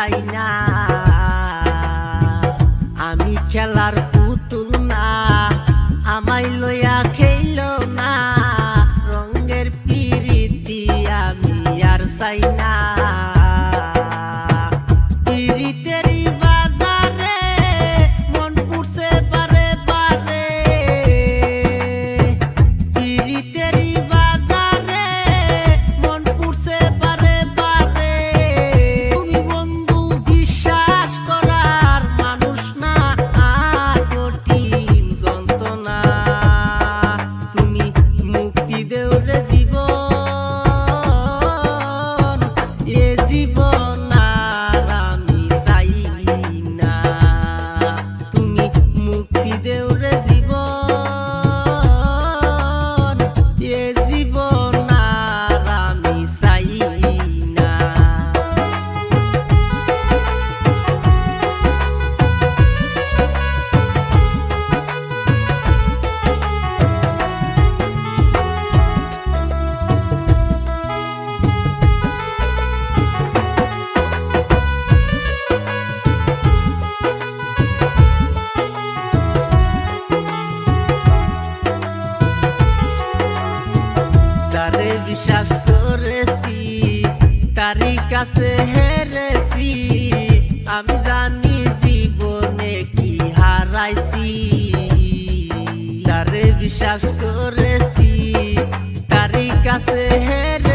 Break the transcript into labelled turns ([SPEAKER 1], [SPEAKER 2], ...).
[SPEAKER 1] চাই না। আমি খেলার পুতুল না, আমায় লইয়া খেইল না। রঙের পিরিতি আমি আর চাই না। পিরিতেরই বাজারে মন পুড়ছে বারে বারে। পিরিতেরই বাজারে মন পুড়ছে বারে বারে। তুমি বন্ধু বিশ্বাস করার মানুষ না, আর কঠিন যন্ত্রণা। তুমি মুক্তি দেও রে জীবন, এ জীবন আর আমি চাই না। তুমি মুক্তি দেও রে জীবন, এ জীবন আর আমি চাই না। তারে বিশ্বাস করেছি, তারই কাছে হেরেছি। আমি জানি জীবনে কি হারাইছি। তারে বিশ্বাস করেছি, তারই কাছে হেরেছি।